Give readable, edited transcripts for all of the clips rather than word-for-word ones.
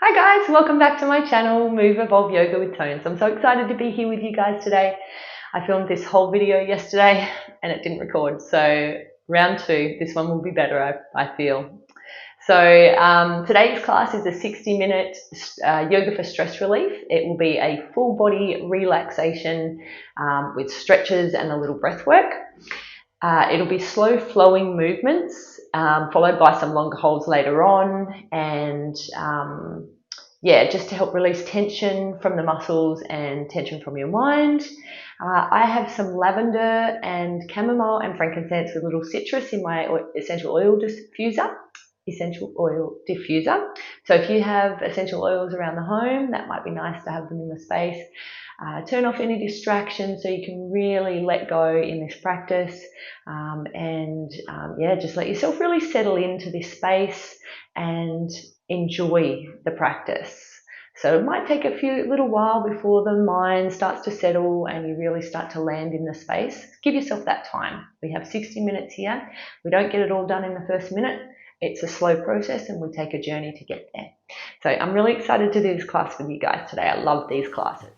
Hi guys, welcome back to my channel, Move Evolve Yoga with Tones. I'm so excited to be here with you guys today. I filmed this whole video yesterday and it didn't record, so round two, this one will be better, I feel. So today's class is a 60-minute yoga for stress relief. It will be a full body relaxation with stretches and a little breath work. It'll be slow flowing movements, followed by some longer holds later on, and just to help release tension from the muscles and tension from your mind. I have some lavender and chamomile and frankincense with a little citrus in my essential oil diffuser. So if you have essential oils around the home, that might be nice to have them in the space. Turn off any distractions so you can really let go in this practice, just let yourself really settle into this space and enjoy the practice. So it might take a little while before the mind starts to settle and you really start to land in the space. Give yourself that time. We have 60 minutes here. We don't get it all done in the first minute. It's a slow process and we take a journey to get there. So I'm really excited to do this class with you guys today. I love these classes.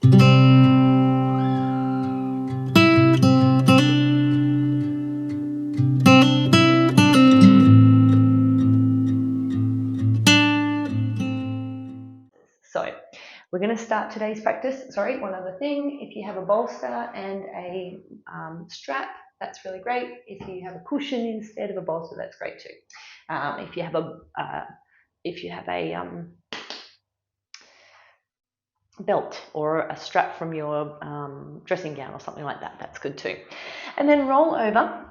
So we're going to start today's practice. Sorry, one other thing. If you have a bolster and a strap, that's really great. If you have a cushion instead of a bolster, that's great too. If you have a belt or a strap from your dressing gown or something like that, that's good too. And then roll over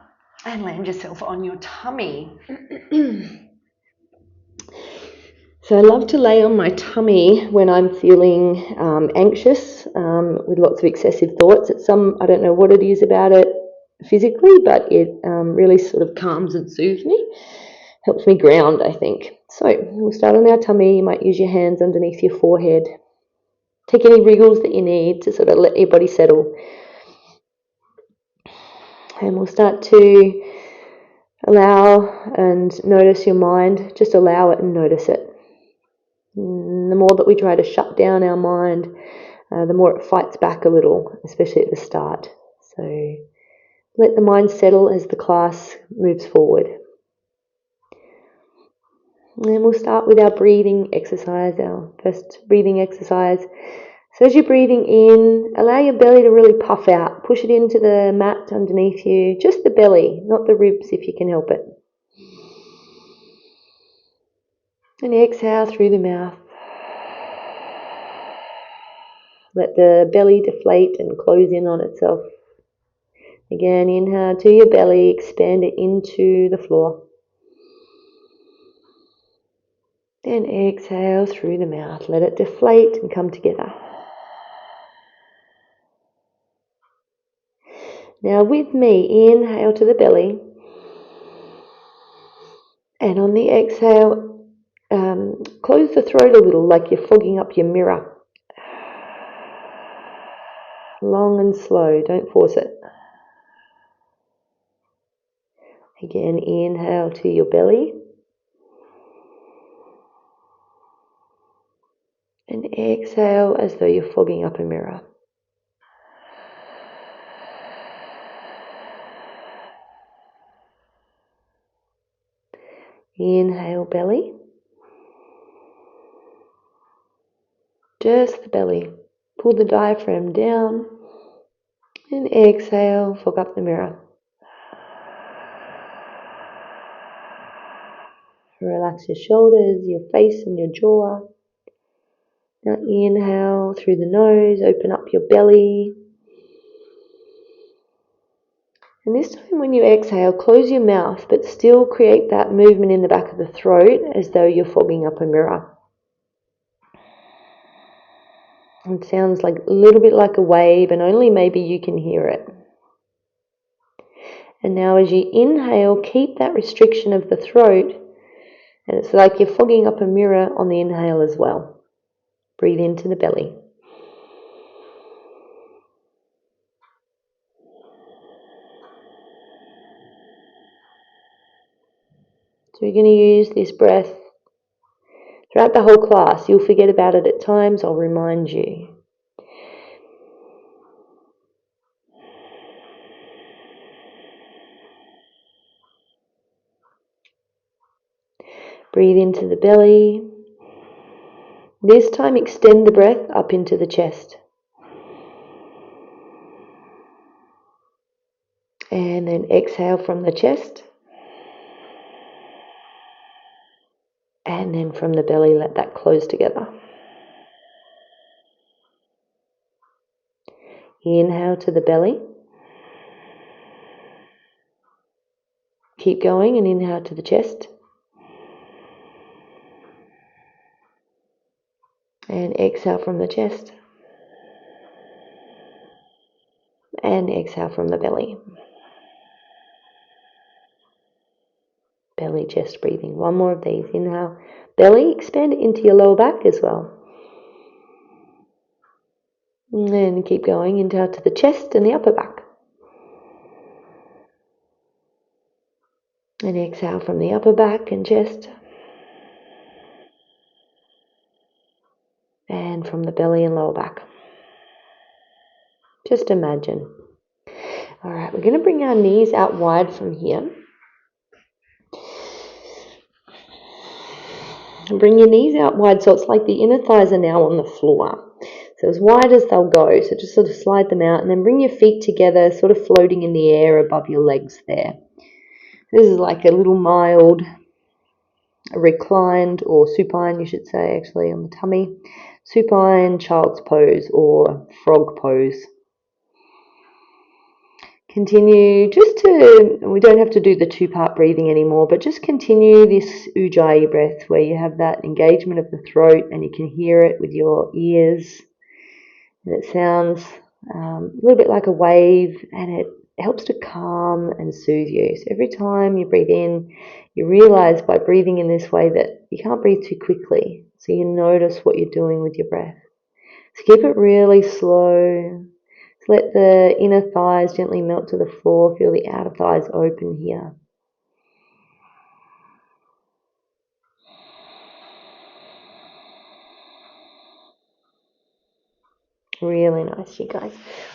and land yourself on your tummy. So I love to lay on my tummy when I'm feeling anxious with lots of excessive thoughts. I don't know what it is about it physically, but it really sort of calms and soothes me, helps me ground, I think. So we'll start on our tummy. You might use your hands underneath your forehead. Take any wriggles that you need to sort of let your body settle. And we'll start to allow and notice your mind. Just allow it and notice it. The more that we try to shut down our mind, the more it fights back a little, especially at the start. So let the mind settle as the class moves forward. And then we'll start with our breathing exercise, our first breathing exercise. So as you're breathing in, allow your belly to really puff out. Push it into the mat underneath you, just the belly, not the ribs if you can help it. And exhale through the mouth. Let the belly deflate and close in on itself. Again, inhale to your belly, expand it into the floor. Then exhale through the mouth. Let it deflate and come together. Now with me, inhale to the belly. And on the exhale, close the throat a little like you're fogging up your mirror. Long and slow, don't force it. Again, inhale to your belly. And exhale as though you're fogging up a mirror. Inhale, belly. Just the belly. Pull the diaphragm down. And exhale, fog up the mirror. Relax your shoulders, your face and your jaw. Now inhale through the nose, open up your belly. And this time when you exhale, close your mouth, but still create that movement in the back of the throat as though you're fogging up a mirror. It sounds like a little bit like a wave, and only maybe you can hear it. And now as you inhale, keep that restriction of the throat, and it's like you're fogging up a mirror on the inhale as well. Breathe into the belly. So we're going to use this breath Throughout the whole class, you'll forget about it at times, I'll remind you. Breathe into the belly. This time extend the breath up into the chest. And then exhale from the chest. And then from the belly, let that close together. Inhale to the belly. Keep going and inhale to the chest. And exhale from the chest. And exhale from the belly. Belly, chest breathing. One more of these. Inhale. Belly, expand it into your lower back as well. And then keep going. Inhale to the chest and the upper back. And exhale from the upper back and chest. And from the belly and lower back. Just imagine. Alright, we're going to bring our knees out wide from here. And bring your knees out wide so it's like the inner thighs are now on the floor. So as wide as they'll go. So just sort of slide them out and then bring your feet together, sort of floating in the air above your legs there. This is like a little mild reclined or supine, you should say, actually, on the tummy. Supine child's pose or frog pose. Continue we don't have to do the two-part breathing anymore, but just continue this ujjayi breath where you have that engagement of the throat and you can hear it with your ears. And it sounds a little bit like a wave, and it helps to calm and soothe you. So every time you breathe in, you realize by breathing in this way that you can't breathe too quickly. So you notice what you're doing with your breath. So keep it really slow. So let the inner thighs gently melt to the floor. Feel the outer thighs open here. Really nice, you guys.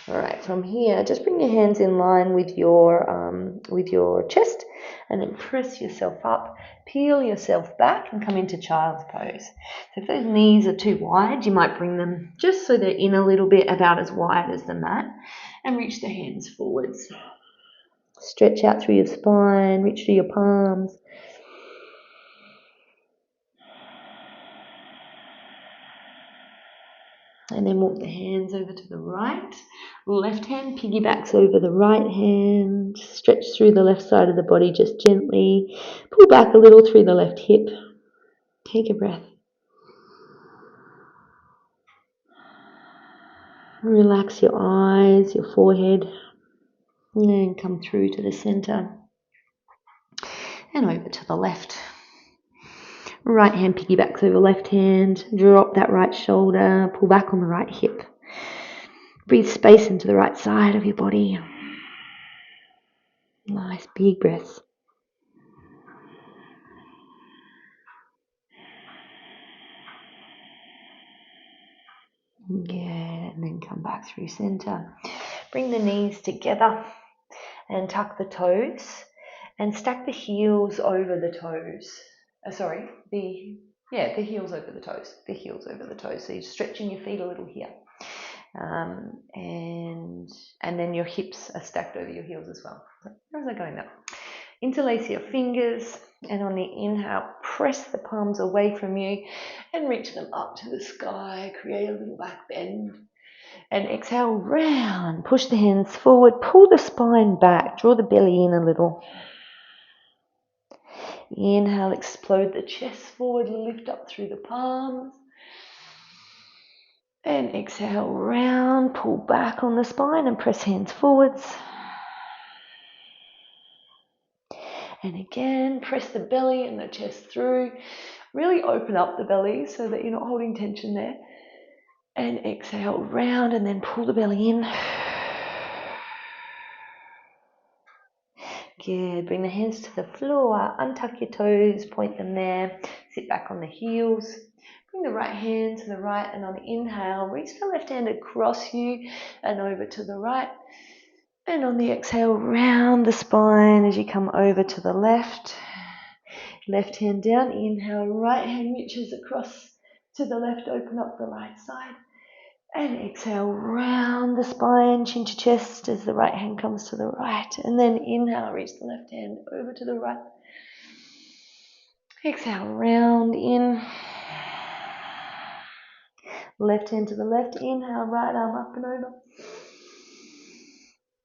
All right, from here, just bring your hands in line with your chest, and then press yourself up, peel yourself back, and come into child's pose. So if those knees are too wide, you might bring them just so they're in a little bit, about as wide as the mat, and reach the hands forwards. Stretch out through your spine, reach through your palms. And then walk the hands over to the right. Left hand piggybacks over the right hand. Stretch through the left side of the body just gently. Pull back a little through the left hip. Take a breath. Relax your eyes, your forehead. And then come through to the center. And over to the left. Right hand piggybacks over left hand. Drop that right shoulder. Pull back on the right hip. Breathe space into the right side of your body. Nice big breaths. Good, and then come back through center. Bring the knees together and tuck the toes and stack the heels over the toes. The heels over the toes. The heels over the toes. So you're stretching your feet a little here. And then your hips are stacked over your heels as well. How's that going now? Interlace your fingers, and on the inhale, press the palms away from you and reach them up to the sky. Create a little back bend. And exhale, round. Push the hands forward. Pull the spine back. Draw the belly in a little. Inhale, explode the chest forward. Lift up through the palms. And exhale, round. Pull back on the spine and press hands forwards. And again, press the belly and the chest through. Really open up the belly so that you're not holding tension there. And exhale, round, and then pull the belly in. Good. Bring the hands to the floor. Untuck your toes. Point them there. Sit back on the heels. Bring the right hand to the right, and on the inhale, reach the left hand across you and over to the right. And on the exhale, round the spine as you come over to the left. Left hand down, inhale, right hand reaches across to the left, open up the right side. And exhale, round the spine, chin to chest as the right hand comes to the right. And then inhale, reach the left hand over to the right. Exhale, round in. Left hand to the left, inhale, right arm up and over.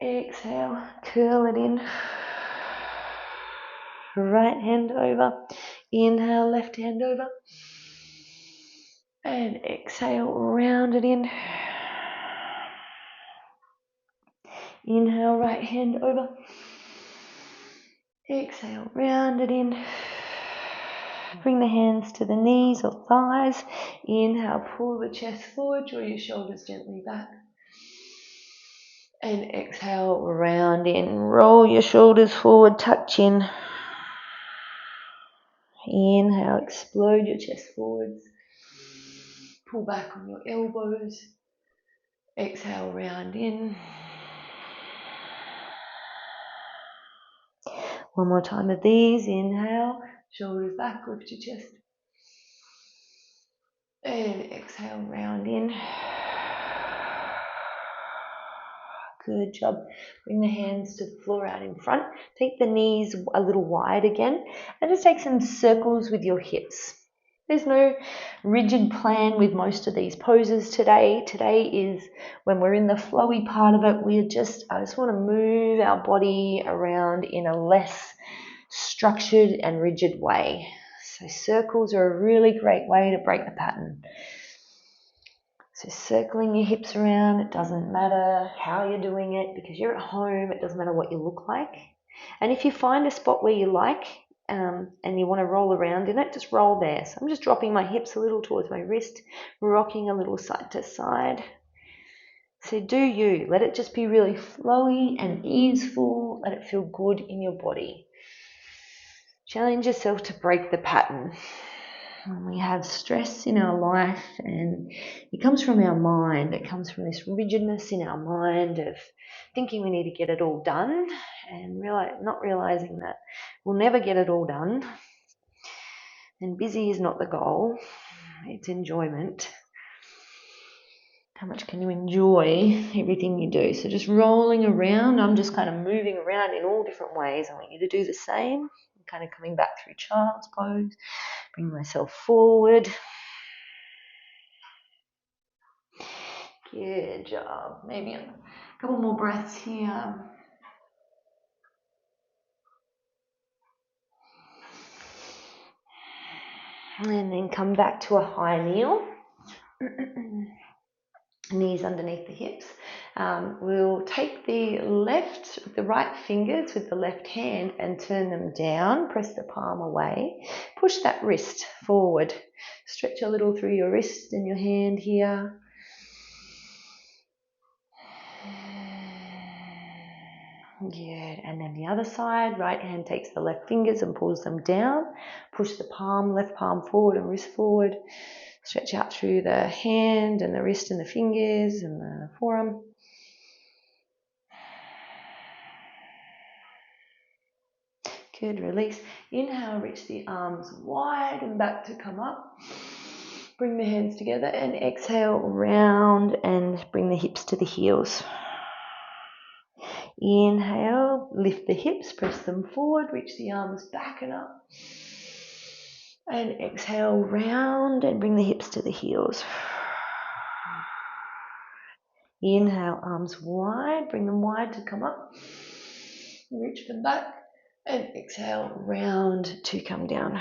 Exhale, curl it in. Right hand over. Inhale, left hand over. And exhale, round it in. Inhale, right hand over. Exhale, round it in. Bring the hands to the knees or thighs. Inhale, pull the chest forward, draw your shoulders gently back. And exhale, round in. Roll your shoulders forward, tuck chin. Inhale, explode your chest forwards. Pull back on your elbows. Exhale, round in. One more time of these. Inhale, shoulders back, lift your chest. And exhale, round in. Good job. Bring the hands to the floor out in front. Take the knees a little wide again. And just take some circles with your hips. There's no rigid plan with most of these poses today. Today is when we're in the flowy part of it. I just want to move our body around in a less structured and rigid way. So circles are a really great way to break the pattern. So circling your hips around, it doesn't matter how you're doing it because you're at home, it doesn't matter what you look like. And if you find a spot where you like and you want to roll around in it, just roll there. So I'm just dropping my hips a little towards my wrist, rocking a little side to side. So do you. Let it just be really flowy and easeful. Let it feel good in your body. Challenge yourself to break the pattern. When we have stress in our life, and it comes from our mind, it comes from this rigidness in our mind of thinking we need to get it all done and not realizing that we'll never get it all done. And busy is not the goal, it's enjoyment. How much can you enjoy everything you do? So just rolling around, I'm just kind of moving around in all different ways. I want you to do the same. I'm kind of coming back through child's pose. Bring myself forward. Good job. Maybe a couple more breaths here. And then come back to a high kneel. Knees underneath the hips. We'll take the right fingers with the left hand and turn them down. Press the palm away. Push that wrist forward. Stretch a little through your wrist and your hand here. Good. And then the other side, right hand takes the left fingers and pulls them down. Push the palm, left palm forward and wrist forward. Stretch out through the hand and the wrist and the fingers and the forearm. Good, release. Inhale, reach the arms wide and back to come up. Bring the hands together and exhale, round and bring the hips to the heels. Inhale, lift the hips, press them forward, reach the arms back and up. And exhale, round and bring the hips to the heels. Inhale, arms wide, bring them wide to come up. Reach them back and exhale, round to come down.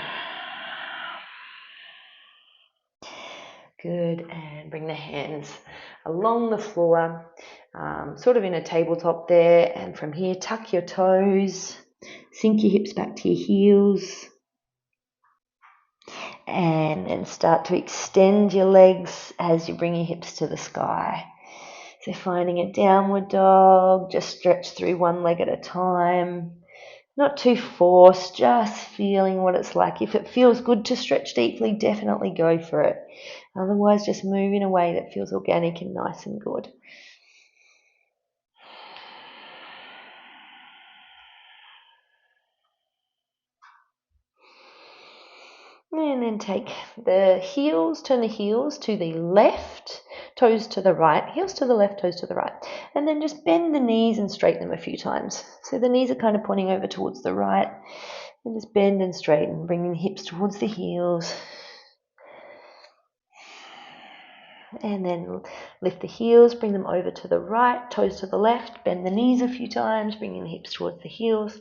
Good, and bring the hands along the floor, sort of in a tabletop there, and from here tuck your toes, sink your hips back to your heels, and then start to extend your legs as you bring your hips to the sky. So finding a downward dog, just stretch through one leg at a time. Not too forced, just feeling what it's like. If it feels good to stretch deeply, definitely go for it. Otherwise, just move in a way that feels organic and nice and good. And then take the heels, turn the heels to the left, toes to the right, heels to the left, toes to the right. And then just bend the knees and straighten them a few times. So the knees are kind of pointing over towards the right. And just bend and straighten, bringing the hips towards the heels. And then lift the heels, bring them over to the right, toes to the left, bend the knees a few times, bringing the hips towards the heels.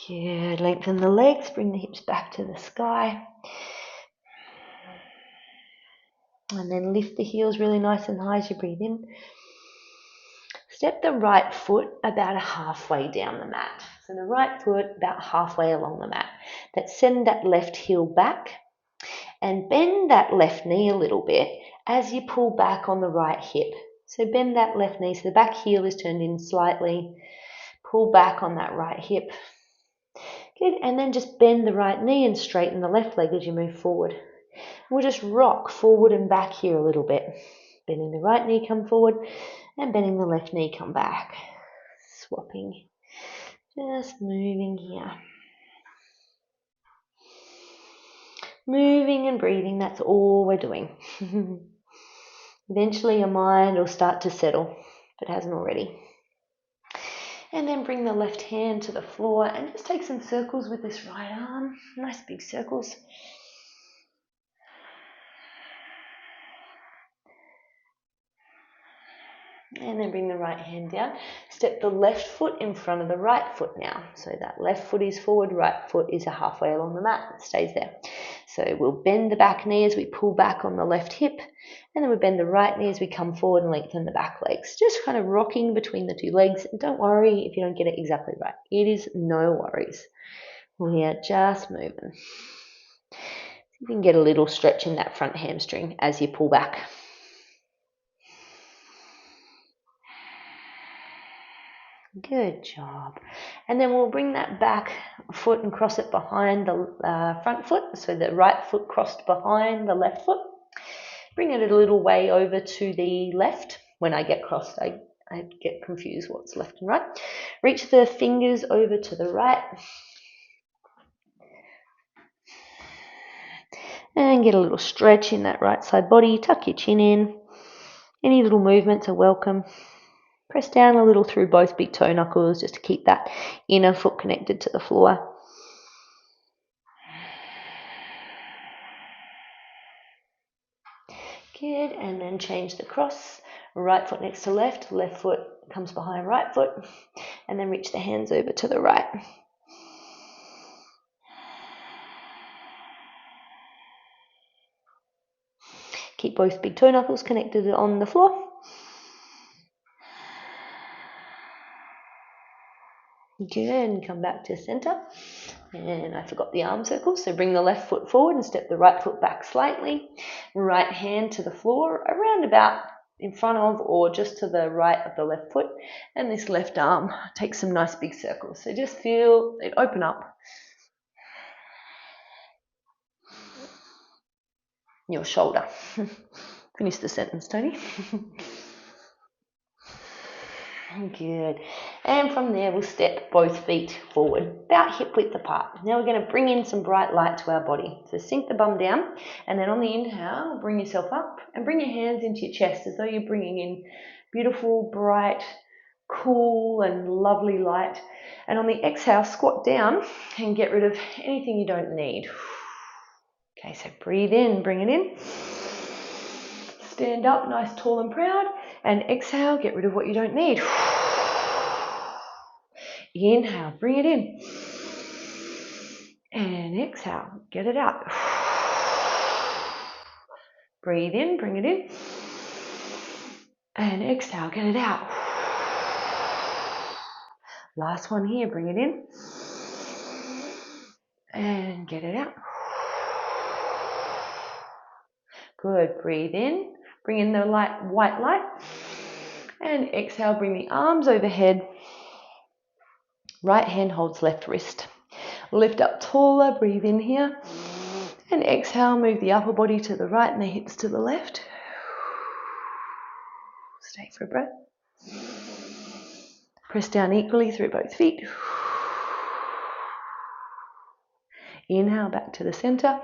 Good, lengthen the legs, bring the hips back to the sky. And then lift the heels really nice and high as you breathe in. Step the right foot about halfway down the mat. So the right foot about halfway along the mat. Send that left heel back and bend that left knee a little bit as you pull back on the right hip. So bend that left knee so the back heel is turned in slightly. Pull back on that right hip. Good, and then just bend the right knee and straighten the left leg as you move forward. We'll just rock forward and back here a little bit. Bending the right knee, come forward, and bending the left knee, come back. Swapping, just moving here. Moving and breathing, that's all we're doing. Eventually your mind will start to settle, if it hasn't already. And then bring the left hand to the floor and just take some circles with this right arm. Nice big circles. And then bring the right hand down. Step the left foot in front of the right foot now. So that left foot is forward, right foot is halfway along the mat. It stays there. So we'll bend the back knee as we pull back on the left hip. And then we bend the right knee as we come forward and lengthen the back legs. Just kind of rocking between the two legs. And don't worry if you don't get it exactly right. It is no worries. We are just moving. You can get a little stretch in that front hamstring as you pull back. Good job. And then we'll bring that back foot and cross it behind the front foot. So the right foot crossed behind the left foot. Bring it a little way over to the left. When I get crossed, I get confused what's left and right. Reach the fingers over to the right. And get a little stretch in that right side body. Tuck your chin in. Any little movements are welcome. Press down a little through both big toe knuckles just to keep that inner foot connected to the floor. Good, and then change the cross. Right foot next to left, left foot comes behind right foot, and then reach the hands over to the right. Keep both big toe knuckles connected on the floor. Good, and come back to center. And I forgot the arm circle, so bring the left foot forward and step the right foot back slightly. Right hand to the floor, around about in front of or just to the right of the left foot. And this left arm takes some nice big circles. So just feel it open up. Your shoulder. Finish the sentence, Tony. Good. And from there, we'll step both feet forward, about hip width apart. Now we're going to bring in some bright light to our body. So sink the bum down, and then on the inhale, bring yourself up and bring your hands into your chest as though you're bringing in beautiful, bright, cool, and lovely light. And on the exhale, squat down and get rid of anything you don't need. Okay, so breathe in, bring it in. Stand up, nice, tall and proud. And exhale, get rid of what you don't need. Inhale, bring it in. And exhale, get it out. Breathe in, bring it in. And exhale, get it out. Last one here, bring it in. And get it out. Good, breathe in. Bring in the white light. And exhale, bring the arms overhead. Right hand holds left wrist. Lift up taller, breathe in here. And exhale, move the upper body to the right and the hips to the left. Stay for a breath. Press down equally through both feet. Inhale back to the center.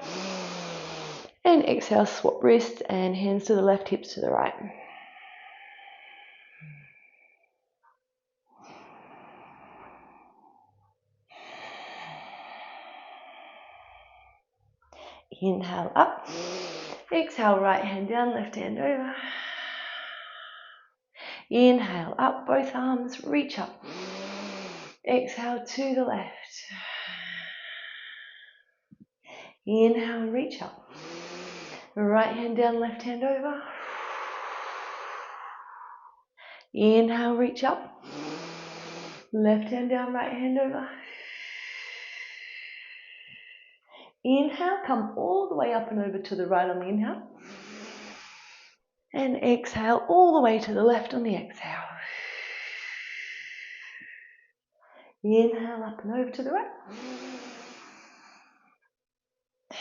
And exhale, swap wrists and hands to the left, hips to the right. Inhale up. Exhale, right hand down, left hand over. Inhale up, both arms, reach up. Exhale to the left. Inhale, reach up. Right hand down, left hand over. Inhale, reach up. Left hand down, right hand over. Inhale, come all the way up and over to the right on the inhale. And exhale all the way to the left on the exhale. Inhale up and over to the right.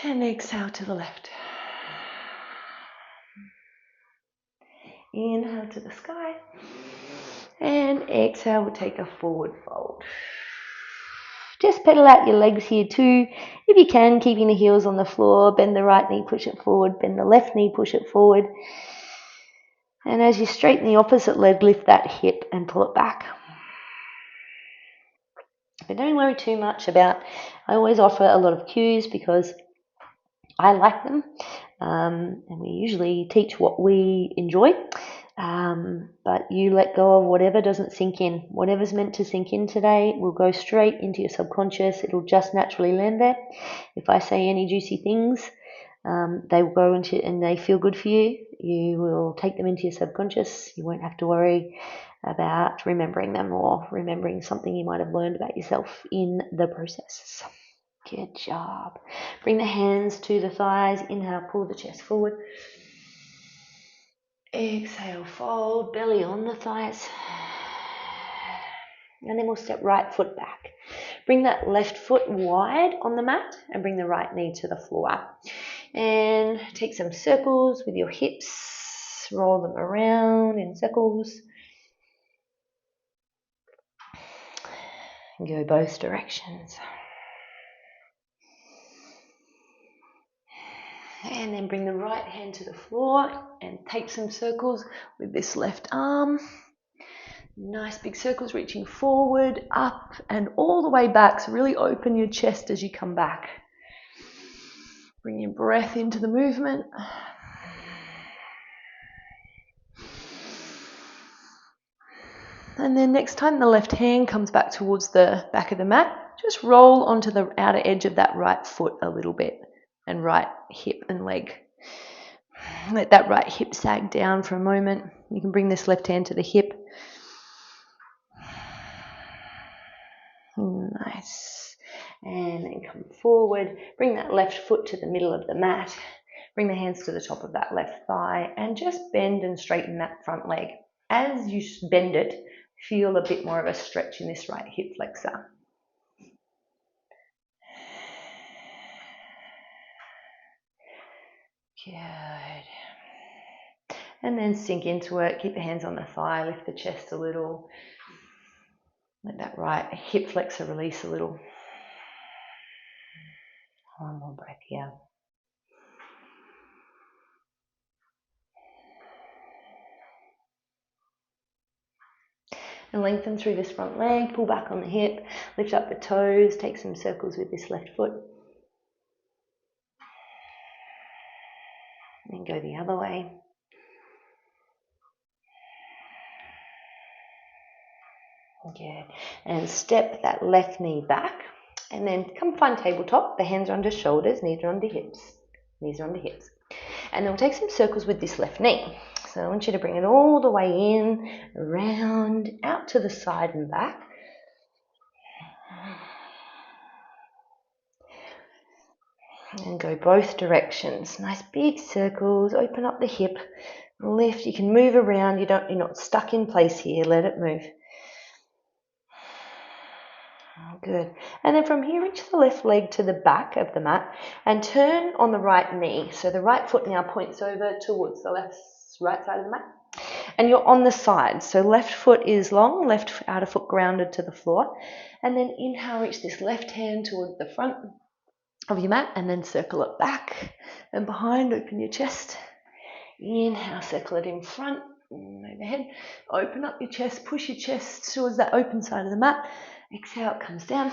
And exhale to the left. Inhale to the sky. And exhale, we'll take a forward fold. Just pedal out your legs here too. If you can, keeping the heels on the floor, bend the right knee, push it forward, bend the left knee, push it forward. And as you straighten the opposite leg, lift that hip and pull it back. But don't worry too much about, I always offer a lot of cues because I like them. And we usually teach what we enjoy. But you let go of whatever doesn't sink in. Whatever's meant to sink in today will go straight into your subconscious. It'll just naturally land there. If I say any juicy things, they will go into and they feel good for you. You will take them into your subconscious. You won't have to worry about remembering them or remembering something you might have learned about yourself in the process. Good job. Bring the hands to the thighs. Inhale, pull the chest forward. Exhale, fold, belly on the thighs. And then we'll step right foot back. Bring that left foot wide on the mat and bring the right knee to the floor. And take some circles with your hips. Roll them around in circles. And go both directions. And then bring the right hand to the floor and take some circles with this left arm. Nice big circles reaching forward, up and all the way back. So really open your chest as you come back. Bring your breath into the movement. And then next time the left hand comes back towards the back of the mat, just roll onto the outer edge of that right foot a little bit. And right hip and leg. Let that right hip sag down for a moment. You can bring this left hand to the hip. Nice. And then come forward. Bring that left foot to the middle of the mat. Bring the hands to the top of that left thigh and just bend and straighten that front leg. As you bend it, feel a bit more of a stretch in this right hip flexor. Good. And then sink into it. Keep your hands on the thigh. Lift the chest a little. Let that right hip flexor release a little. One more breath here. And lengthen through this front leg. Pull back on the hip. Lift up the toes. Take some circles with this left foot. And go the other way. Good. And step that left knee back. And then come find tabletop. The hands are under shoulders, knees are under hips. Knees are under hips. And then we'll take some circles with this left knee. So I want you to bring it all the way in, around, out to the side and back. And go both directions. Nice big circles. Open up the hip. Lift. You can move around. You're not stuck in place here. Let it move. Good. And then from here, reach the left leg to the back of the mat and turn on the right knee. So the right foot now points over towards the right side of the mat. And you're on the side. So left foot is long, left outer foot grounded to the floor. And then inhale, reach this left hand towards the front of your mat and then circle it back and behind. Open your chest. Inhale, circle it in front, overhead. Open up your chest, push your chest towards that open side of the mat. Exhale, it comes down.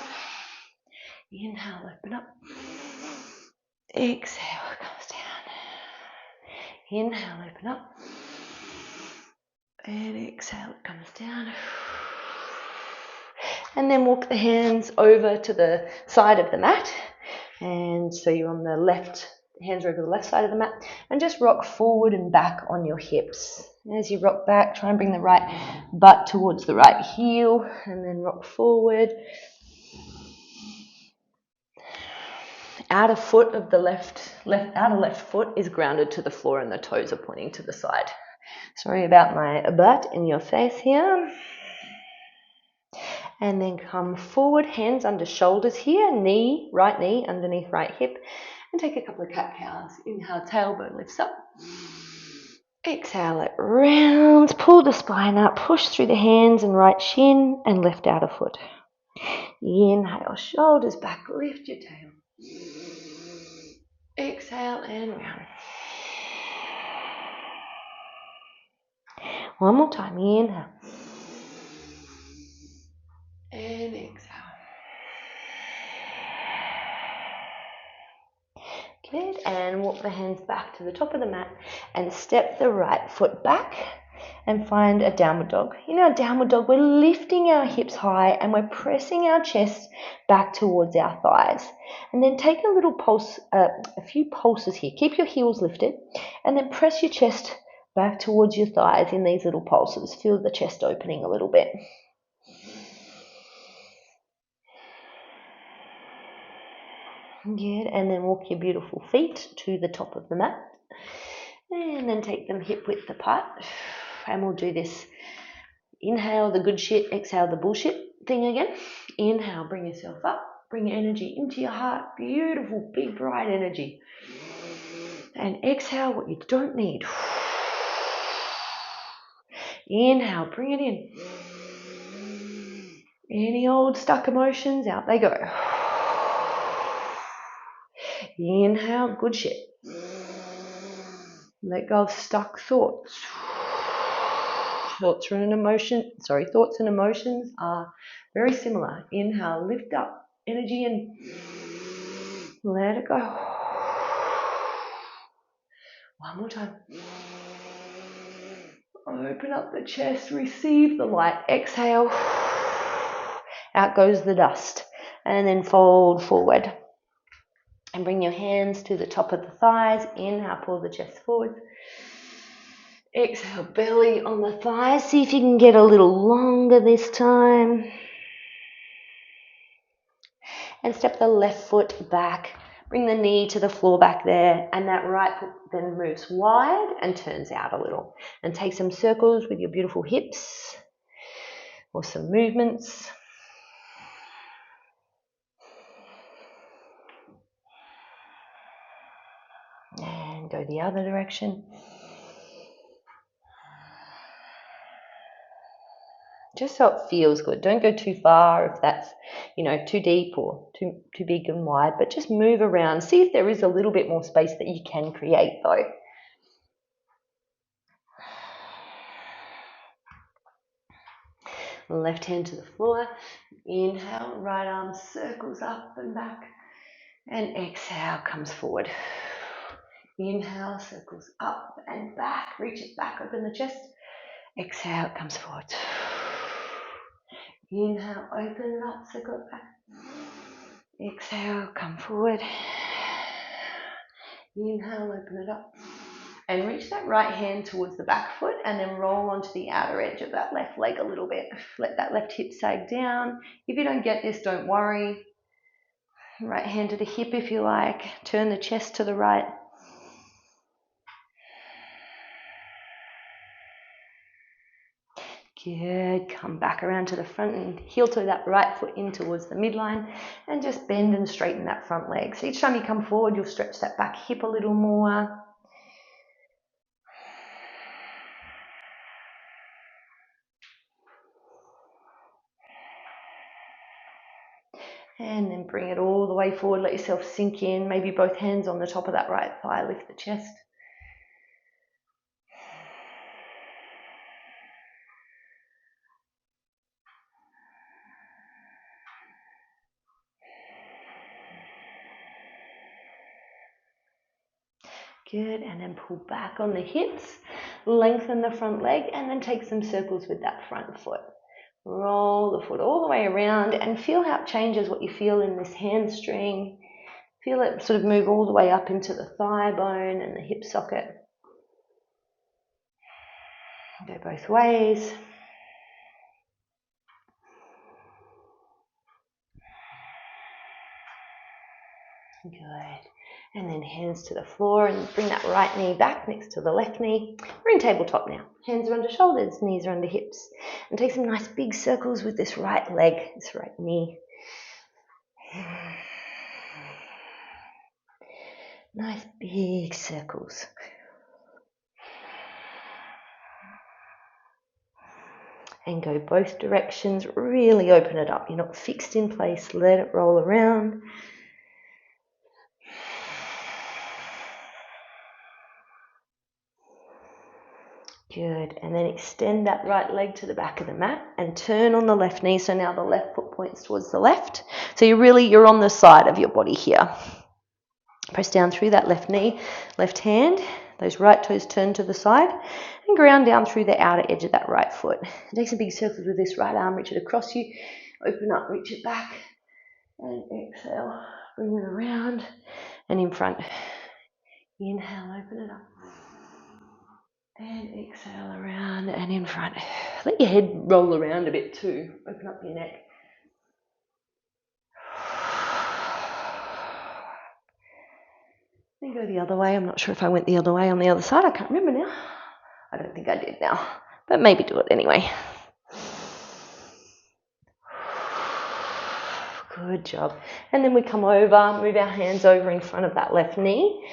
Inhale, open up. Exhale, it comes down. Inhale, open up. And exhale, it comes down. And then walk the hands over to the side of the mat. And so you're on the left, hands are over the left side of the mat. And just rock forward and back on your hips. As you rock back, try and bring the right butt towards the right heel. And then rock forward. Outer foot of the outer left foot is grounded to the floor and the toes are pointing to the side. Sorry about my butt in your face here. And then come forward, hands under shoulders here, right knee underneath right hip. And take a couple of cat cows. Inhale, tailbone lifts up. Exhale, it rounds. Pull the spine up, push through the hands and right shin and lift outer foot. Inhale, shoulders back, lift your tail. Exhale and round. One more time. Inhale. And exhale. Good. And walk the hands back to the top of the mat and step the right foot back and find a downward dog. In our downward dog, we're lifting our hips high and we're pressing our chest back towards our thighs. And then take a little pulse, a few pulses here. Keep your heels lifted and then press your chest back towards your thighs in these little pulses. Feel the chest opening a little bit. Good. And then walk your beautiful feet to the top of the mat. And then take them hip width apart. And we'll do this. Inhale the good shit, exhale the bullshit thing again. Inhale, bring yourself up. Bring energy into your heart. Beautiful, big, bright energy. And exhale what you don't need. Inhale, bring it in. Any old stuck emotions, out they go. Inhale, good shit. Let go of stuck thoughts. Thoughts and emotions are very similar. Inhale, lift up energy and let it go. One more time. Open up the chest, receive the light. Exhale. Out goes the dust. And then fold forward. And bring your hands to the top of the thighs. Inhale, pull the chest forward. Exhale, belly on the thighs. See if you can get a little longer this time. And step the left foot back. Bring the knee to the floor back there. And that right foot then moves wide and turns out a little. And take some circles with your beautiful hips. Or some movements. And go the other direction. Just so it feels good. Don't go too far if that's, too deep or too big and wide, but just move around. See if there is a little bit more space that you can create though. Left hand to the floor. Inhale, right arm circles up and back. And exhale, comes forward. Inhale, circles up and back. Reach it back, open the chest. Exhale, comes forward. Inhale, open it up, circle it back. Exhale, come forward. Inhale, open it up. And reach that right hand towards the back foot and then roll onto the outer edge of that left leg a little bit. Let that left hip sag down. If you don't get this, don't worry. Right hand to the hip if you like. Turn the chest to the right. Good. Come back around to the front and heel toe that right foot in towards the midline and just bend and straighten that front leg. So each time you come forward, you'll stretch that back hip a little more. And then bring it all the way forward. Let yourself sink in. Maybe both hands on the top of that right thigh. Lift the chest. Good, and then pull back on the hips, lengthen the front leg, and then take some circles with that front foot. Roll the foot all the way around and feel how it changes what you feel in this hamstring. Feel it sort of move all the way up into the thigh bone and the hip socket. Go both ways. Good. And then hands to the floor and bring that right knee back next to the left knee. We're in tabletop now. Hands are under shoulders, knees are under hips. And take some nice big circles with this right leg, this right knee. Nice big circles. And go both directions. Really open it up. You're not fixed in place. Let it roll around. Good, and then extend that right leg to the back of the mat and turn on the left knee. So now the left foot points towards the left. So you're on the side of your body here. Press down through that left knee, left hand, those right toes turn to the side and ground down through the outer edge of that right foot. And take some big circles with this right arm, reach it across you, open up, reach it back and exhale, bring it around and in front. Inhale, open it up. And exhale around and in front. Let your head roll around a bit too. Open up your neck. Then go the other way. I'm not sure if I went the other way on the other side. I can't remember now. I don't think I did now. But maybe do it anyway. Good job. And then we come over, move our hands over in front of that left knee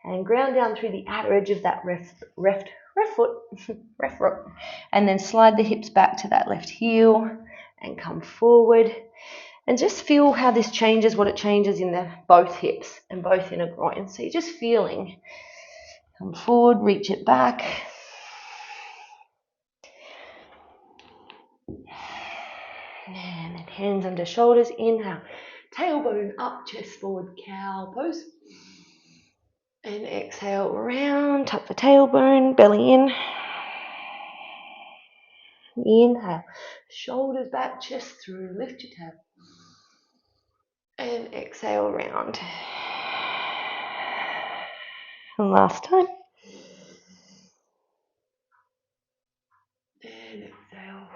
and ground down through the outer edge of that left foot, and then slide the hips back to that left heel and come forward and just feel how this changes, what it changes in both hips and both inner groins. So you're just feeling, come forward, reach it back. And then hands under shoulders, inhale, tailbone up, chest forward, cow pose. And exhale, round, tuck the tailbone, belly in. Inhale, shoulders back, chest through, lift your tail. And exhale, round. And last time. And exhale.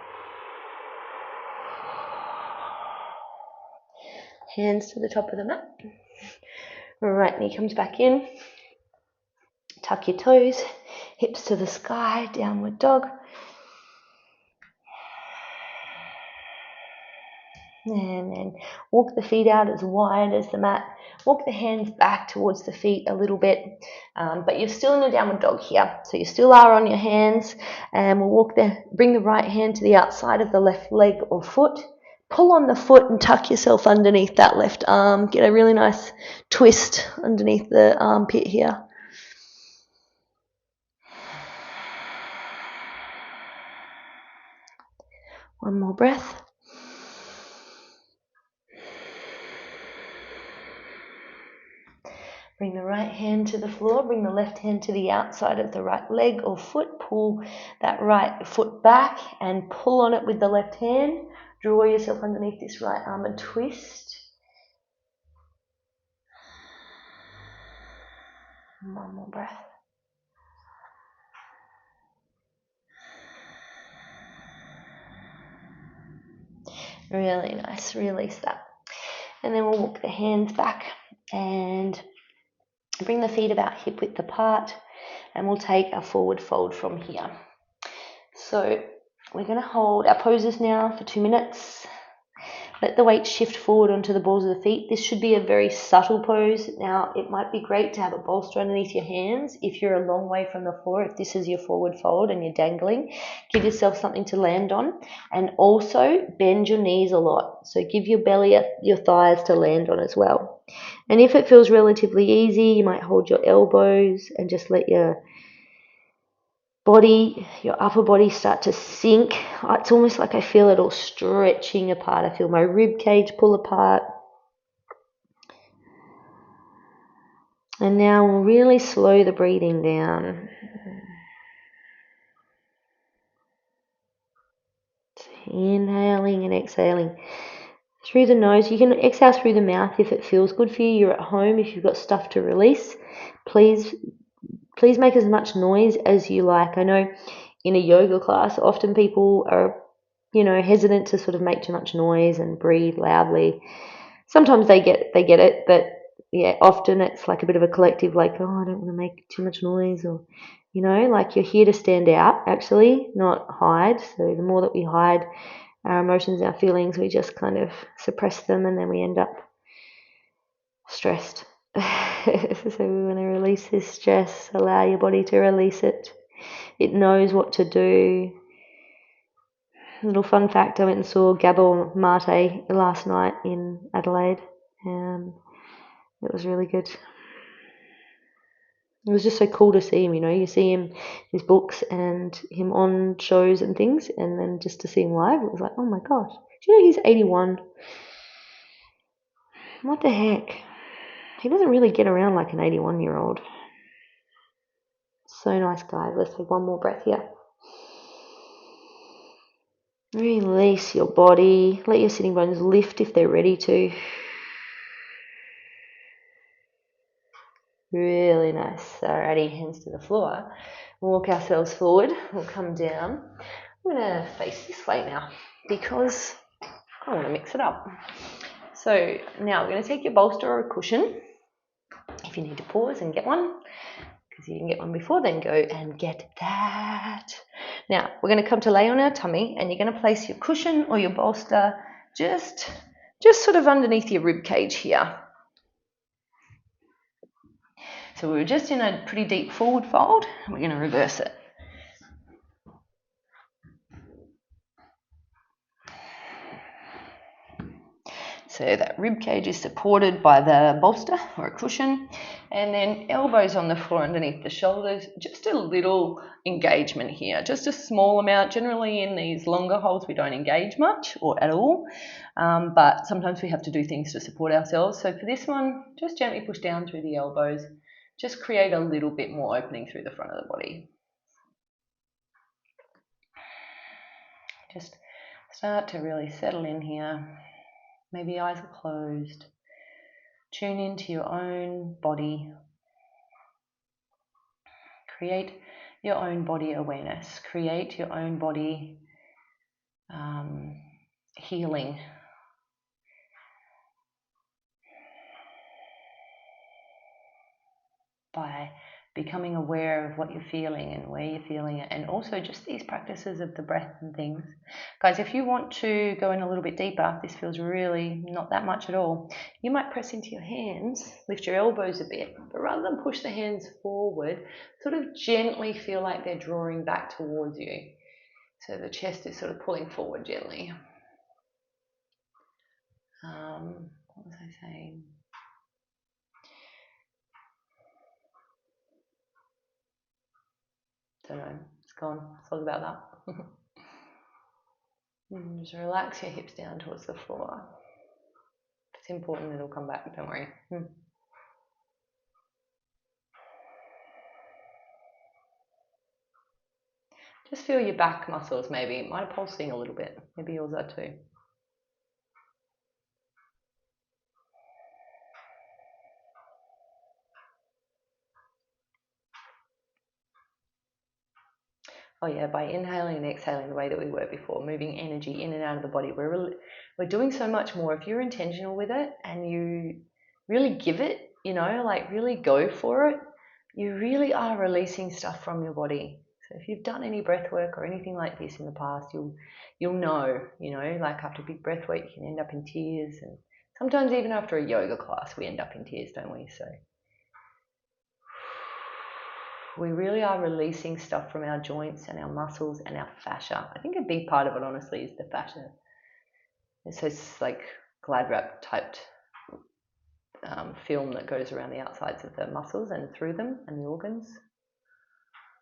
Hands to the top of the mat. Right knee comes back in. Tuck your toes, hips to the sky, downward dog. And then walk the feet out as wide as the mat. Walk the hands back towards the feet a little bit, but you're still in a downward dog here. So you still are on your hands, and we'll bring the right hand to the outside of the left leg or foot. Pull on the foot and tuck yourself underneath that left arm. Get a really nice twist underneath the armpit here. One more breath. Bring the right hand to the floor, bring the left hand to the outside of the right leg or foot. Pull that right foot back and pull on it with the left hand. Draw yourself underneath this right arm and twist. One more breath. Really nice. Release that. And then we'll walk the hands back and bring the feet about hip width apart, and we'll take a forward fold from here. So we're going to hold our poses now for 2 minutes. Let the weight shift forward onto the balls of the feet. This should be a very subtle pose. Now, it might be great to have a bolster underneath your hands if you're a long way from the floor. If this is your forward fold and you're dangling, give yourself something to land on. And also bend your knees a lot. So give your belly, your thighs to land on as well. And if it feels relatively easy, you might hold your elbows and just let your body, your upper body start to sink. It's almost like I feel it all stretching apart. I feel my rib cage pull apart. And now we'll really slow the breathing down. Inhaling and exhaling through the nose. You can exhale through the mouth if it feels good for you. You're at home. If you've got stuff to release, please make as much noise as you like. I know in a yoga class, often people are, hesitant to sort of make too much noise and breathe loudly. Sometimes they get it, but yeah, often it's like a bit of a collective, like, oh, I don't want to make too much noise, or, like you're here to stand out, actually, not hide. So the more that we hide our emotions, our feelings, we just kind of suppress them, and then we end up stressed. So we want to release this stress, allow your body to release it. It knows what to do. Little fun fact, I went and saw Gabor Mate last night in Adelaide, and it was really good. It was just so cool to see him, you see him, his books and him on shows and things, and then just to see him live, it was like, oh my gosh. Do you know he's 81? What the heck? He doesn't really get around like an 81-year-old. So nice, guys. Let's take one more breath here. Release your body. Let your sitting bones lift if they're ready to. Really nice. Alrighty, hands to the floor. We'll walk ourselves forward. We'll come down. I'm going to face this way now because I want to mix it up. So now we're going to take your bolster or a cushion. If you need to pause and get one, because you didn't get one before, then go and get that. Now we're going to come to lay on our tummy, and you're going to place your cushion or your bolster just sort of underneath your rib cage here. So we were just in a pretty deep forward fold, and we're going to reverse it. So that rib cage is supported by the bolster or a cushion, and then elbows on the floor underneath the shoulders. Just a little engagement here, just a small amount. Generally in these longer holds we don't engage much or at all, but sometimes we have to do things to support ourselves. So for this one, just gently push down through the elbows. Just create a little bit more opening through the front of the body. Just start to really settle in here. Maybe eyes are closed. Tune into your own body. Create your own body awareness. Create your own body healing. By becoming aware of what you're feeling and where you're feeling it, and also just these practices of the breath and things. Guys, if you want to go in a little bit deeper, this feels really not that much at all, you might press into your hands, lift your elbows a bit, but rather than push the hands forward, sort of gently feel like they're drawing back towards you. So the chest is sort of pulling forward gently. What was I saying? Don't know, it's gone. It's all about that. Just relax your hips down towards the floor. If it's important, it'll come back, don't worry. Just feel your back muscles maybe. It might be pulsing a little bit. Maybe yours are too. Oh yeah, by inhaling and exhaling the way that we were before, moving energy in and out of the body, we're doing so much more. If you're intentional with it and you really give it, you know, like really go for it, you really are releasing stuff from your body. So if you've done any breath work or anything like this in the past, you'll know, you know, like after big breath work, you can end up in tears, and sometimes even after a yoga class, we end up in tears, don't we? So we really are releasing stuff from our joints and our muscles and our fascia. I think a big part of it, honestly, is the fascia. It's this like glad wrap typed film that goes around the outsides of the muscles and through them and the organs.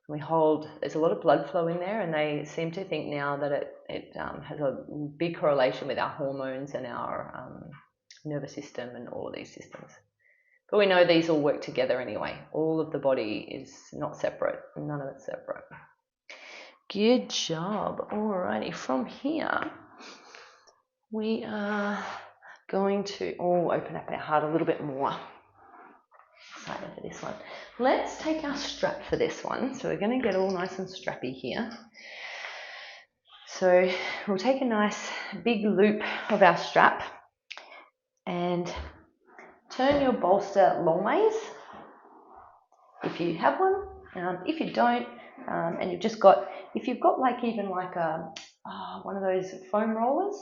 We hold, there's a lot of blood flow in there, and they seem to think now that it has a big correlation with our hormones and our nervous system and all of these systems. But we know these all work together anyway. All of the body is not separate. None of it's separate. Good job. Alrighty, from here, we are going to open up our heart a little bit more. Excited for this one. Let's take our strap for this one. So we're going to get all nice and strappy here. So we'll take a nice big loop of our strap and turn your bolster long ways if you have one. If you don't, and you've just got, if you've got like even like one of those foam rollers,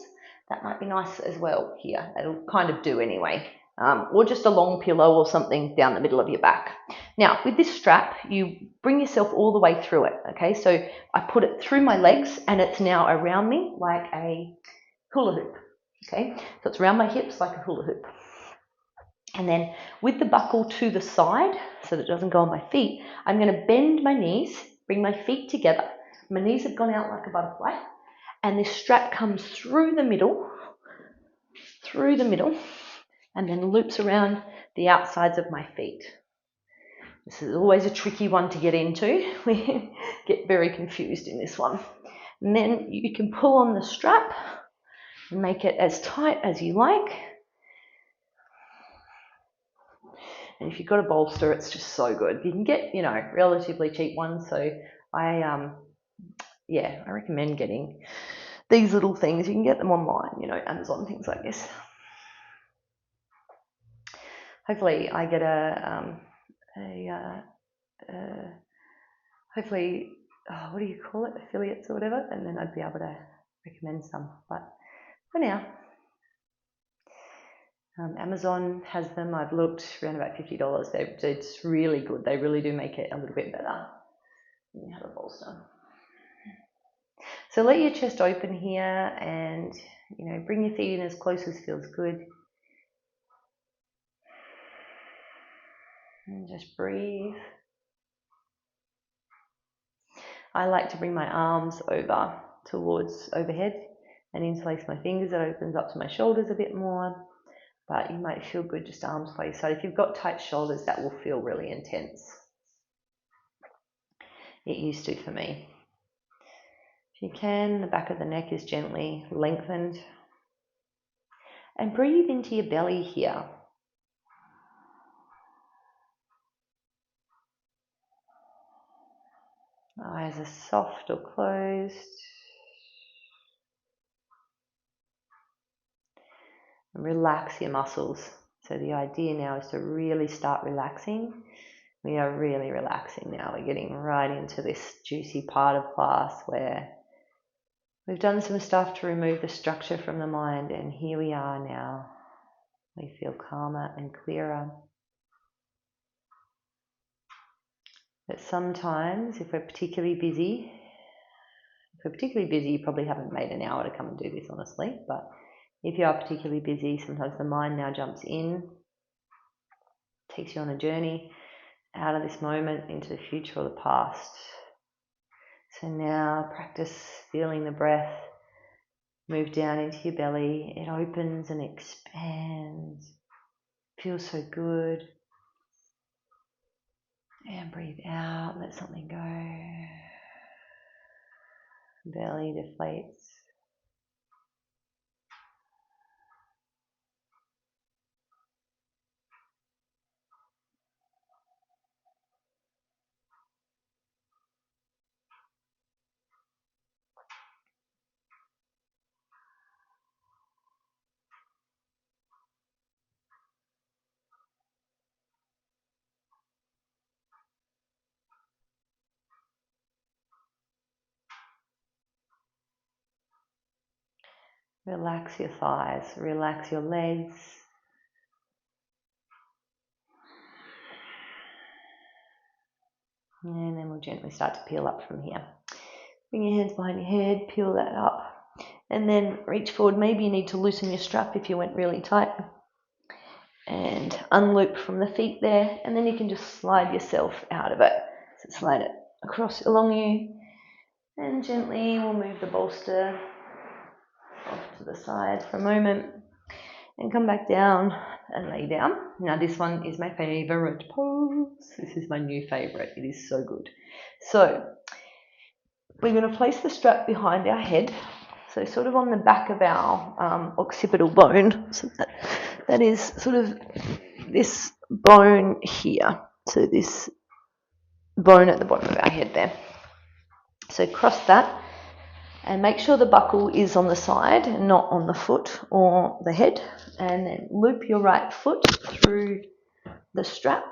that might be nice as well here. That'll kind of do anyway. Or just a long pillow or something down the middle of your back. Now, with this strap, you bring yourself all the way through it, okay? So I put it through my legs and it's now around me like a hula hoop, okay? So it's around my hips like a hula hoop. And then with the buckle to the side, so that it doesn't go on my feet, I'm going to bend my knees, bring my feet together. My knees have gone out like a butterfly, and this strap comes through the middle, and then loops around the outsides of my feet. This is always a tricky one to get into. We get very confused in this one. And then you can pull on the strap and make it as tight as you like. And if you've got a bolster, it's just so good. You can get, you know, relatively cheap ones. So I recommend getting these little things. You can get them online, you know, Amazon, things like this. Hopefully I get what do you call it, affiliates or whatever, and then I'd be able to recommend some. But for now, Amazon has them. I've looked, around about $50. It's really good. They really do make it a little bit better when you have a bolster. So let your chest open here, and you know, bring your feet in as close as feels good. And just breathe. I like to bring my arms over towards overhead and interlace my fingers. That opens up to my shoulders a bit more, but you might feel good just arms by your side. If you've got tight shoulders, that will feel really intense. It used to for me. If you can, the back of the neck is gently lengthened. And breathe into your belly here. Eyes are soft or closed. And relax your muscles. So the idea now is to really start relaxing. We are really relaxing now. We're getting right into this juicy part of class where we've done some stuff to remove the structure from the mind, and here we are now. We feel calmer and clearer. But sometimes, if we're particularly busy, you probably haven't made an hour to come and do this, honestly, but if you are particularly busy, sometimes the mind now jumps in, takes you on a journey out of this moment into the future or the past. So now practice feeling the breath move down into your belly. It opens and expands. Feels so good. And breathe out, let something go. Belly deflates. Relax your thighs, relax your legs. And then we'll gently start to peel up from here. Bring your hands behind your head, peel that up. And then reach forward. Maybe you need to loosen your strap if you went really tight. And unloop from the feet there. And then you can just slide yourself out of it. So slide it across along you. And gently we'll move the bolster off to the side for a moment. And come back down and lay down. Now this one is my favorite pose. This is my new favorite. It is so good. So we're going to place the strap behind our head. So sort of on the back of our occipital bone. So that is sort of this bone here. So this bone at the bottom of our head there. So cross that. And make sure the buckle is on the side and not on the foot or the head. And then loop your right foot through the strap.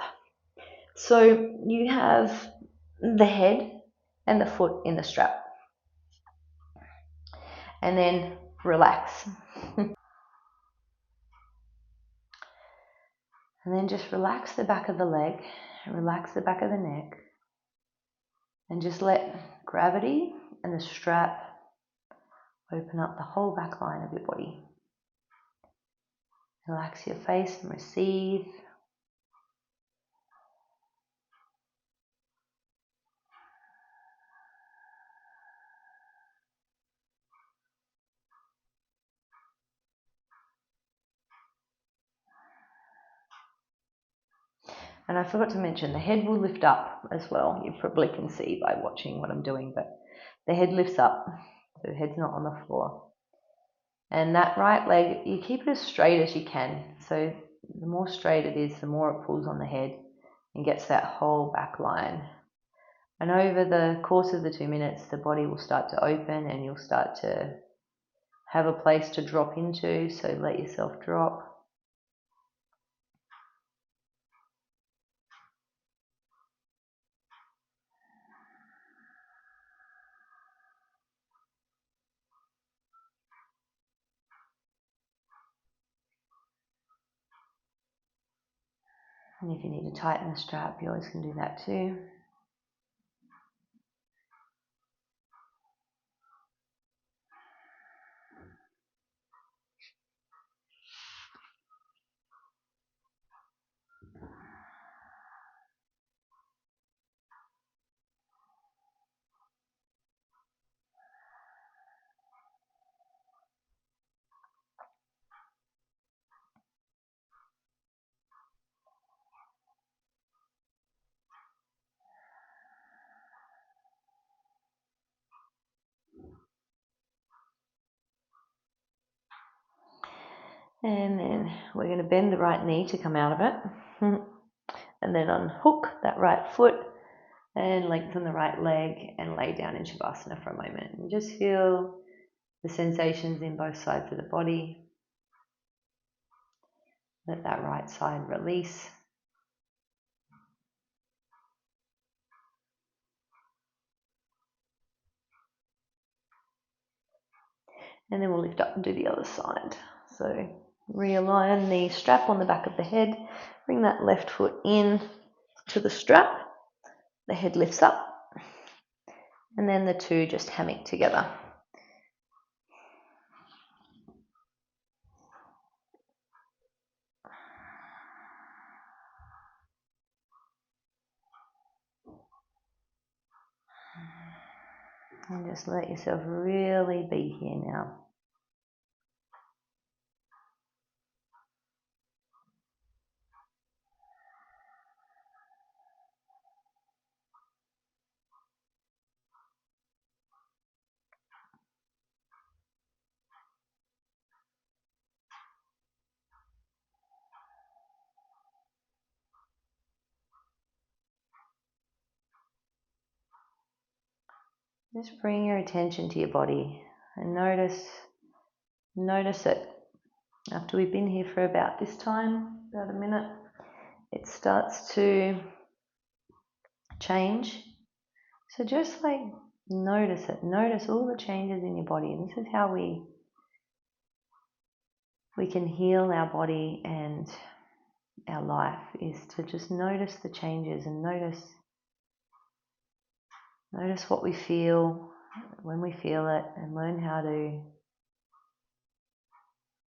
So you have the head and the foot in the strap. And then relax. And then just relax the back of the leg, relax the back of the neck. And just let gravity and the strap open up the whole back line of your body. Relax your face and receive. And I forgot to mention, the head will lift up as well. You probably can see by watching what I'm doing, but the head lifts up, so the head's not on the floor. And that right leg, you keep it as straight as you can. So the more straight it is, the more it pulls on the head and gets that whole back line. And over the course of the 2 minutes, the body will start to open and you'll start to have a place to drop into. So let yourself drop. And if you need to tighten the strap, you always can do that too. And then we're going to bend the right knee to come out of it. And then unhook that right foot and lengthen the right leg and lay down in Shavasana for a moment. And just feel the sensations in both sides of the body. Let that right side release. And then we'll lift up and do the other side. So realign the strap on the back of the head. Bring that left foot in to the strap. The head lifts up. And then the two just hammock together. And just let yourself really be here now. Just bring your attention to your body and notice it. After we've been here for about this time, about a minute, it starts to change. So just like notice it. Notice all the changes in your body. And this is how we we can heal our body and our life is to just notice the changes and notice what we feel when we feel it, and learn how to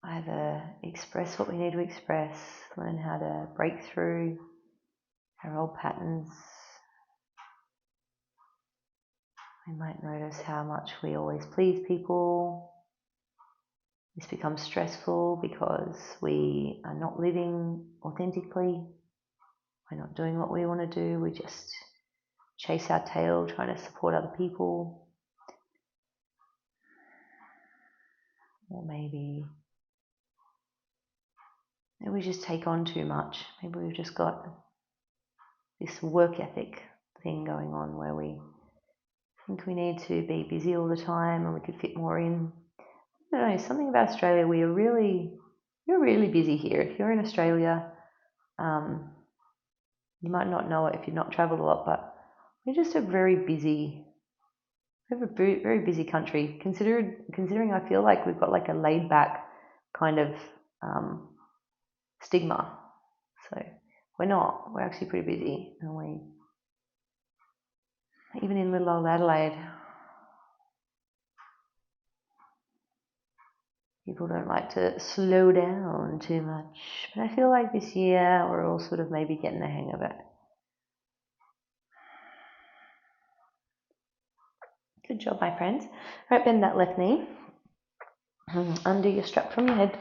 either express what we need to express, learn how to break through our old patterns. We might notice how much we always please people. This becomes stressful because we are not living authentically. We're not doing what we want to do. We just chase our tail trying to support other people. Or maybe we just take on too much. Maybe we've just got this work ethic thing going on where we think we need to be busy all the time and we could fit more in. I don't know, something about Australia, we're really busy here. If you're in Australia, you might not know it if you've not travelled a lot, but we're just a very busy country. Considering I feel like we've got like a laid back kind of stigma. So we're actually pretty busy, and even in little old Adelaide, people don't like to slow down too much. But I feel like this year we're all sort of maybe getting the hang of it. Good job, my friends. Right, bend that left knee. Undo your strap from your head.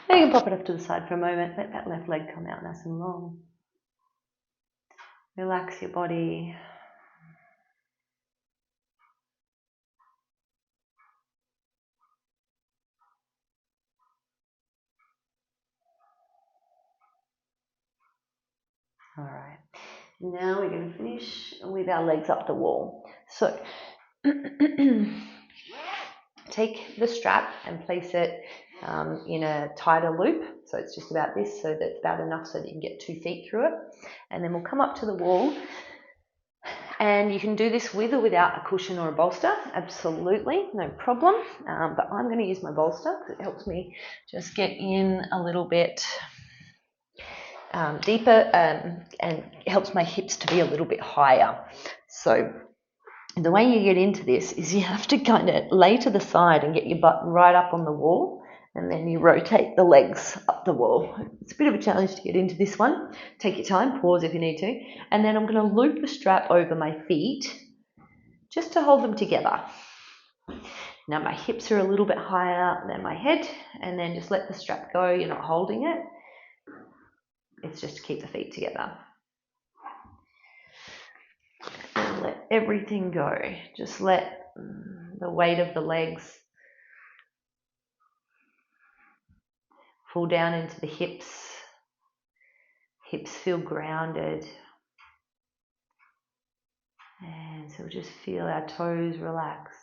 Now you can pop it off to the side for a moment. Let that left leg come out nice and long. Relax your body. All right. Now we're going to finish with our legs up the wall. So take the strap and place it in a tighter loop. So it's just about this, so that's about enough so that you can get 2 feet through it. And then we'll come up to the wall. And you can do this with or without a cushion or a bolster. Absolutely, no problem. But I'm going to use my bolster because it helps me just get in a little bit deeper and helps my hips to be a little bit higher. So the way you get into this is you have to kind of lay to the side and get your butt right up on the wall, and then you rotate the legs up the wall. It's a bit of a challenge to get into this one. Take your time, pause if you need to. And then I'm going to loop the strap over my feet just to hold them together. Now my hips are a little bit higher than my head, and then just let the strap go. You're not holding it. It's just to keep the feet together. And let everything go. Just let the weight of the legs fall down into the hips. Hips feel grounded. And so just feel our toes relax.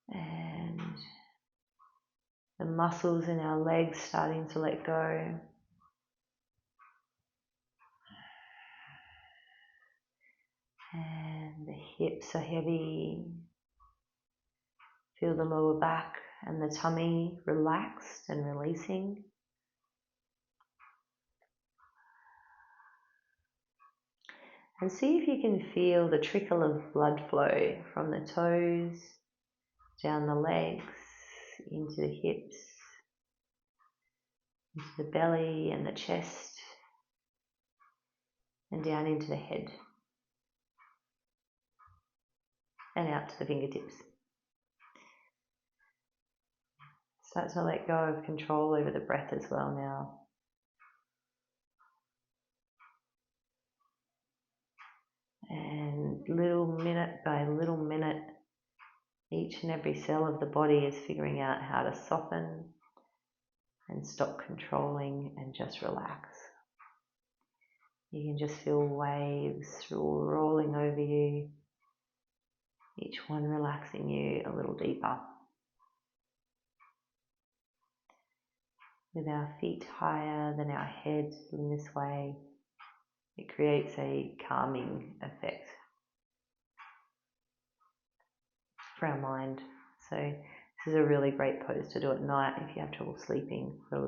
And the muscles in our legs starting to let go. And the hips are heavy. Feel the lower back and the tummy relaxed and releasing. And see if you can feel the trickle of blood flow from the toes, down the legs, into the hips, into the belly and the chest, and down into the head, and out to the fingertips. Start to let go of control over the breath as well now. And minute by little minute, each and every cell of the body is figuring out how to soften and stop controlling and just relax. You can just feel waves rolling over you, each one relaxing you a little deeper. With our feet higher than our heads in this way, it creates a calming effect for our mind. So This is a really great pose to do at night if you have trouble sleeping for a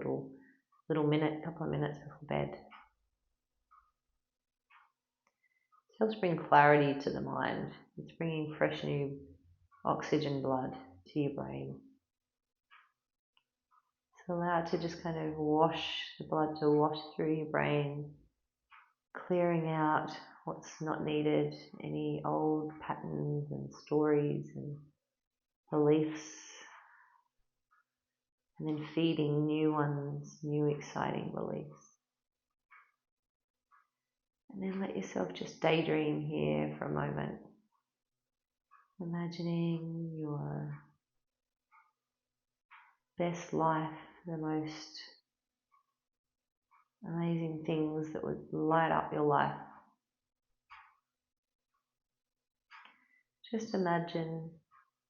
little minute, couple of minutes before bed. It helps bring clarity to the mind. It's bringing fresh new oxygen blood to your brain. So allow it to just kind of the blood to wash through your brain, clearing out what's not needed, any old patterns and stories and beliefs, and then feeding new ones, new exciting beliefs. And then let yourself just daydream here for a moment, imagining your best life, the most amazing things that would light up your life. Just imagine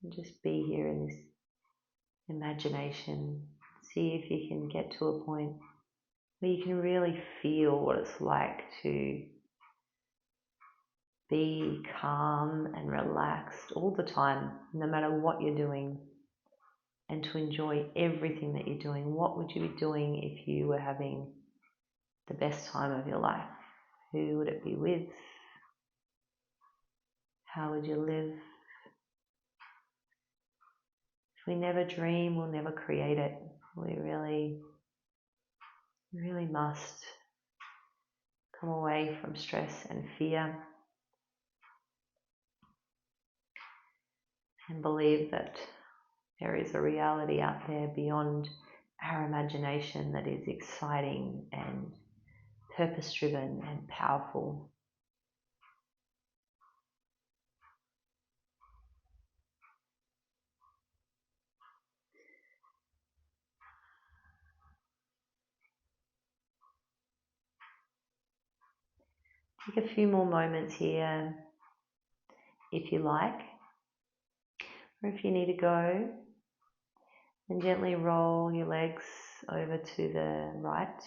and just be here in this imagination. See if you can get to a point where you can really feel what it's like to be calm and relaxed all the time, no matter what you're doing, and to enjoy everything that you're doing. What would you be doing if you were having the best time of your life? Who would it be with? How would you live? If we never dream, we'll never create it. We really must come away from stress and fear and believe that there is a reality out there beyond our imagination that is exciting and purpose-driven and powerful. Take a few more moments here if you like, or if you need to go, and gently roll your legs over to the right.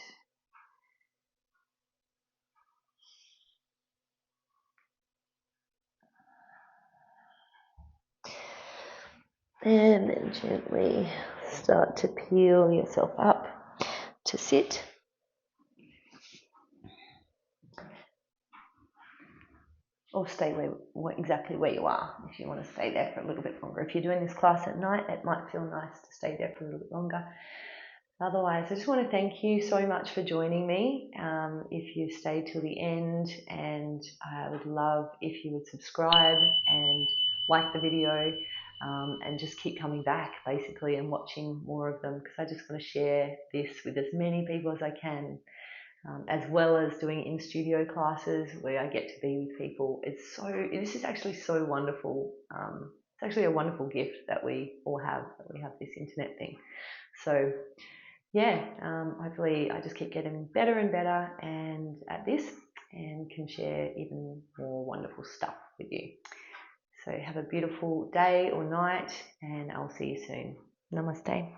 And then gently start to peel yourself up to sit. Or stay exactly where you are if you want to stay there for a little bit longer. If you're doing this class at night, it might feel nice to stay there for a little bit longer. Otherwise, I just want to thank you so much for joining me. If you stayed till the end, and I would love if you would subscribe and like the video, and just keep coming back basically and watching more of them, because I just want to share this with as many people as I can. As well as doing in-studio classes where I get to be with people. This is actually so wonderful. It's actually a wonderful gift that we all have, that we have this internet thing. So yeah, hopefully I just keep getting better and better at this, and can share even more wonderful stuff with you. So have a beautiful day or night, and I'll see you soon. Namaste.